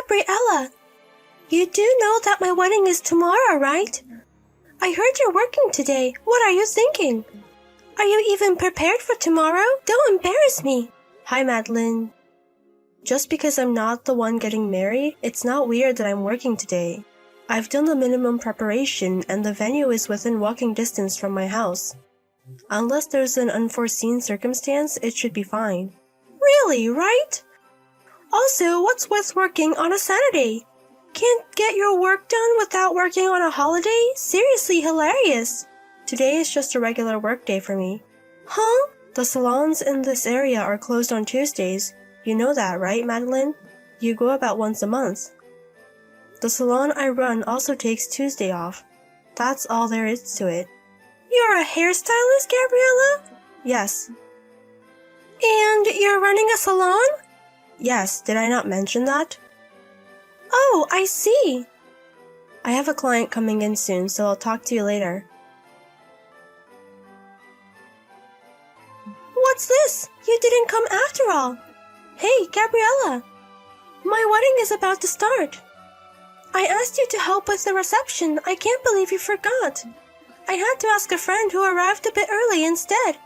Gabriella, you do know that my wedding is tomorrow, right? I heard you're working today. What are you thinking? Are you even prepared for tomorrow? Don't embarrass me. Hi, Madeline. Just because I'm not the one getting married, it's not weird that I'm working today. I've done the minimum preparation and the venue is within walking distance from my house. Unless there's an unforeseen circumstance, it should be fine. Really, right? Also, what's with working on a Saturday? Can't get your work done without working on a holiday? Seriously hilarious. Today is just a regular work day for me. Huh? The salons in this area are closed on Tuesdays. You know that, right, Madeline? You go about once a month. The salon I run also takes Tuesday off. That's all there is to it. You're a hairstylist, Gabriella? Yes. And you're running a salon? Yes, did I not mention that? Oh, I see. I have a client coming in soon, so I'll talk to you later. What's this? You didn't come after all. Hey, Gabriella. My wedding is about to start. I asked you to help with the reception. I can't believe you forgot. I had to ask a friend who arrived a bit early instead.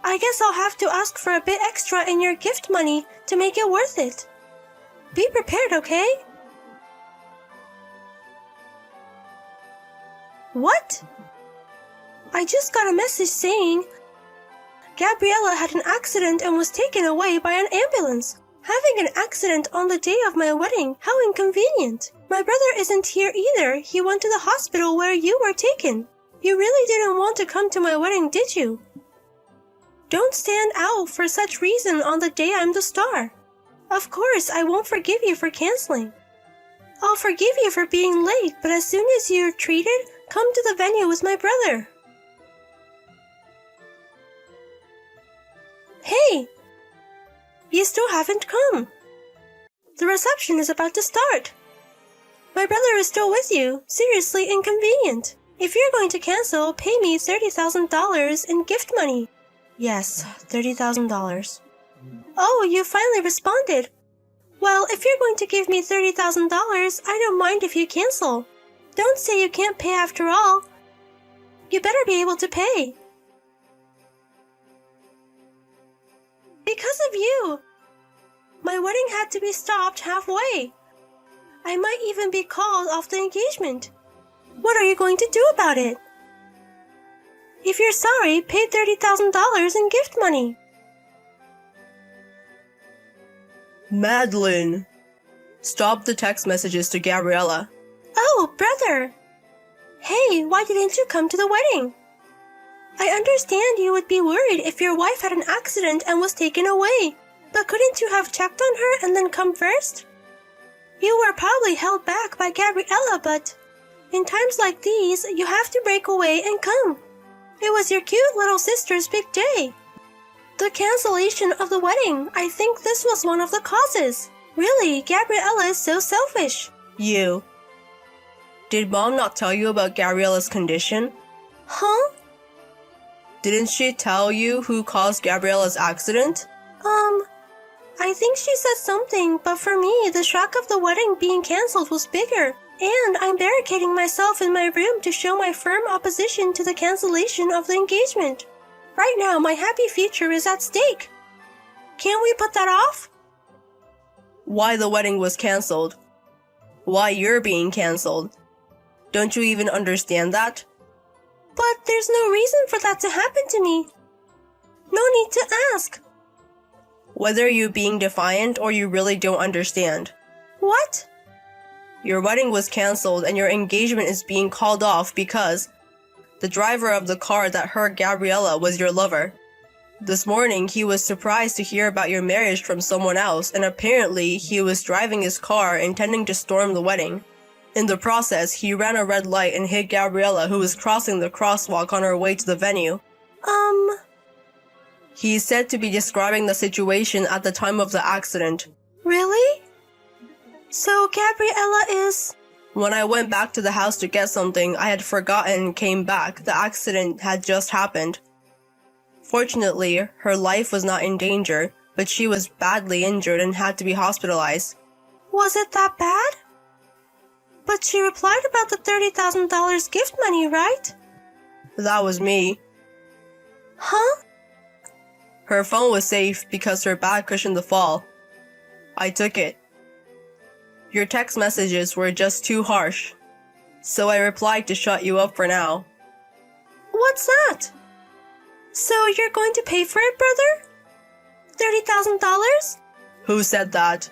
I guess I'll have to ask for a bit extra in your gift money to make it worth it. Be prepared, okay? What? I just got a message saying Gabriella had an accident and was taken away by an ambulance. Having an accident on the day of my wedding, how inconvenient. My brother isn't here either. He went to the hospital where you were taken. You really didn't want to come to my wedding, did you? Don't stand out for such reason on the day I'm the star. Of course, I won't forgive you for canceling. I'll forgive you for being late, but as soon as you're treated, come to the venue with my brother. Hey! You still haven't come. The reception is about to start. My brother is still with you. Seriously inconvenient. If you're going to cancel, pay me $30,000 in gift money. Yes, $30,000. Oh, you finally responded. Well, if you're going to give me $30,000, I don't mind if you cancel. Don't say you can't pay after all. You better be able to pay. Because of you. My wedding had to be stopped halfway. I might even be called off the engagement. What are you going to do about it? If you're sorry, pay $30,000 in gift money. Madeline! Stop the text messages to Gabriella. Oh, brother! Hey, why didn't you come to the wedding? I understand you would be worried if your wife had an accident and was taken away. But couldn't you have checked on her and then come first? You were probably held back by Gabriella, but in times like these, you have to break away and come. It was your cute little sister's big day. The cancellation of the wedding, I think this was one of the causes. Really, Gabriella is so selfish. You. Did Mom not tell you about Gabriella's condition? Huh? Didn't she tell you who caused Gabriella's accident? I think she said something, but for me, the shock of the wedding being cancelled was bigger. And I'm barricading myself in my room to show my firm opposition to the cancellation of the engagement. Right now, my happy future is at stake. Can't we put that off? Why the wedding was cancelled? Why you're being cancelled? Don't you even understand that? But there's no reason for that to happen to me. No need to ask. Whether you're being defiant or you really don't understand. What? Your wedding was cancelled and your engagement is being called off because the driver of the car that hurt Gabriella was your lover. This morning, he was surprised to hear about your marriage from someone else, and apparently he was driving his car intending to storm the wedding. In the process, he ran a red light and hit Gabriella, who was crossing the crosswalk on her way to the venue. He's said to be describing the situation at the time of the accident. Really? So Gabriella is... When I went back to the house to get something I had forgotten and came back, the accident had just happened. Fortunately, her life was not in danger, but she was badly injured and had to be hospitalized. Was it that bad? But she replied about the $30,000 gift money, right? That was me. Huh? Her phone was safe because her bag cushioned the fall. I took it. Your text messages were just too harsh, so I replied to shut you up for now. What's that? So you're going to pay for it, brother? $30,000? Who said that?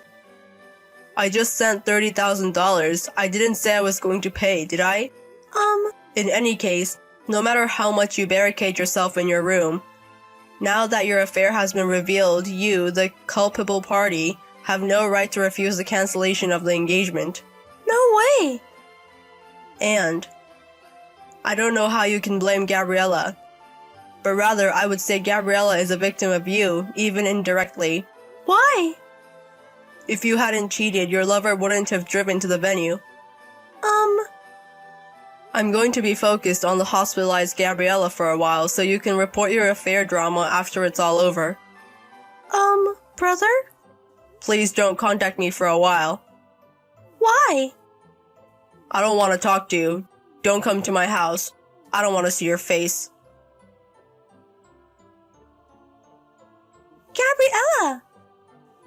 I just sent $30,000. I didn't say I was going to pay, did I? In any case, no matter how much you barricade yourself in your room, now that your affair has been revealed, you, the culpable party, have no right to refuse the cancellation of the engagement. No way! And I don't know how you can blame Gabriella, but rather I would say Gabriella is a victim of you, even indirectly. Why? If you hadn't cheated, your lover wouldn't have driven to the venue. I'm going to be focused on the hospitalized Gabriella for a while so you can report your affair drama after it's all over. Brother? Please don't contact me for a while. Why? I don't want to talk to you. Don't come to my house. I don't want to see your face. Gabriella!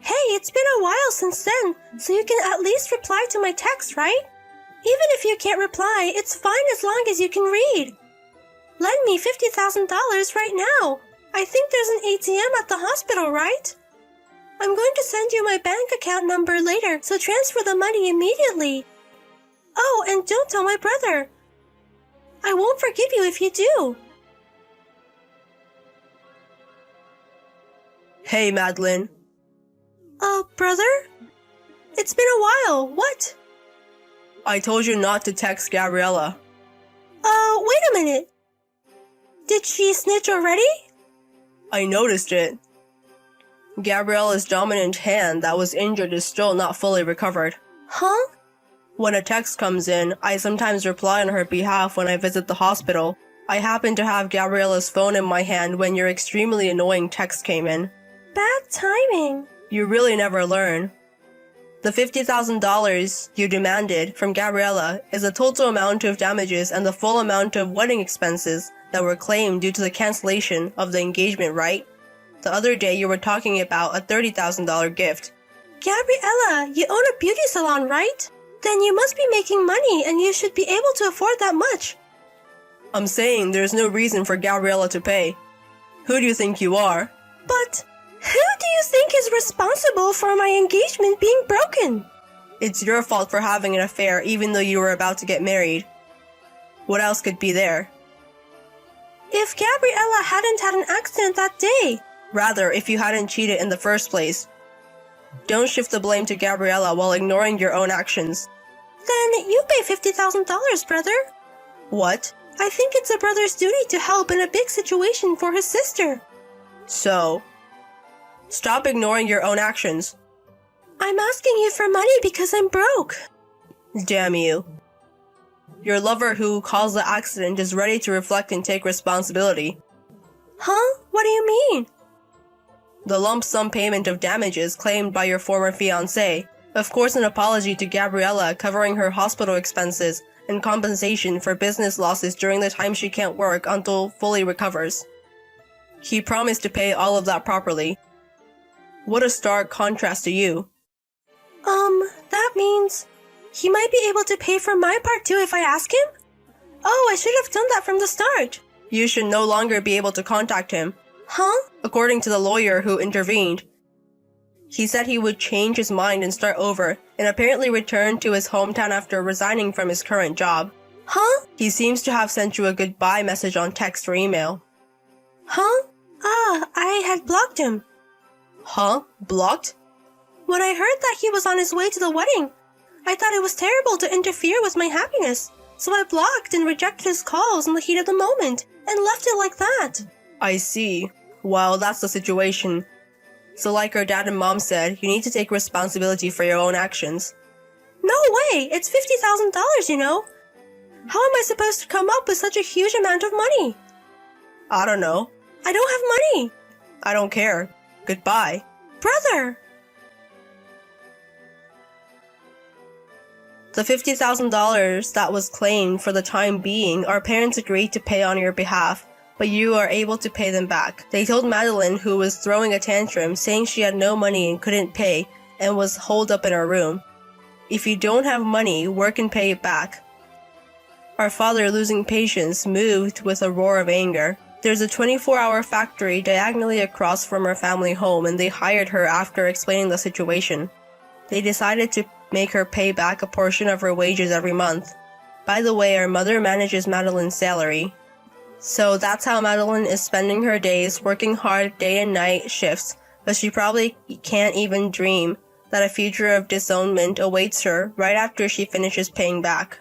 Hey, it's been a while since then, so you can at least reply to my text, right? Even if you can't reply, it's fine as long as you can read. Lend me $50,000 right now. I think there's an ATM at the hospital, right? I'm going to send you my bank account number later, so transfer the money immediately. Oh, and don't tell my brother. I won't forgive you if you do. Hey, Madeline. Brother? It's been a while. What? I told you not to text Gabriella. Wait a minute. Did she snitch already? I noticed it. Gabriella's dominant hand that was injured is still not fully recovered. Huh? When a text comes in, I sometimes reply on her behalf when I visit the hospital. I happened to have Gabriella's phone in my hand when your extremely annoying text came in. Bad timing. You really never learn. The $50,000 you demanded from Gabriella is the total amount of damages and the full amount of wedding expenses that were claimed due to the cancellation of the engagement, right? The other day you were talking about a $30,000 gift. Gabriella, you own a beauty salon, right? Then you must be making money and you should be able to afford that much. I'm saying there's no reason for Gabriella to pay. Who do you think you are? But who do you think is responsible for my engagement being broken? It's your fault for having an affair even though you were about to get married. What else could be there? If Gabriella hadn't had an accident that day. Rather, if you hadn't cheated in the first place. Don't shift the blame to Gabriella while ignoring your own actions. Then you pay $50,000, brother. What? I think it's a brother's duty to help in a big situation for his sister. So, stop ignoring your own actions. I'm asking you for money because I'm broke. Damn you. Your lover who caused the accident is ready to reflect and take responsibility. Huh? What do you mean? The lump sum payment of damages claimed by your former fiancé. Of course, an apology to Gabriella covering her hospital expenses and compensation for business losses during the time she can't work until fully recovers. He promised to pay all of that properly. What a stark contrast to you. That means he might be able to pay for my part too if I ask him? Oh, I should have done that from the start. You should no longer be able to contact him. Huh? According to the lawyer who intervened, he said he would change his mind and start over, and apparently return to his hometown after resigning from his current job. Huh? He seems to have sent you a goodbye message on text or email. Huh? I had blocked him. Huh? Blocked? When I heard that he was on his way to the wedding, I thought it was terrible to interfere with my happiness, so I blocked and rejected his calls in the heat of the moment, and left it like that. I see. Well, that's the situation. So like our dad and mom said, you need to take responsibility for your own actions. No way! It's $50,000, you know? How am I supposed to come up with such a huge amount of money? I don't know. I don't have money. I don't care. Goodbye. Brother! The $50,000 that was claimed for the time being, our parents agreed to pay on your behalf, but you are able to pay them back. They told Madeline, who was throwing a tantrum, saying she had no money and couldn't pay, and was holed up in her room. If you don't have money, work and pay it back. Our father, losing patience, moved with a roar of anger. There's a 24-hour factory diagonally across from our family home, and they hired her after explaining the situation. They decided to make her pay back a portion of her wages every month. By the way, our mother manages Madeline's salary. So that's how Madeline is spending her days, working hard day and night shifts, but she probably can't even dream that a future of disownment awaits her right after she finishes paying back.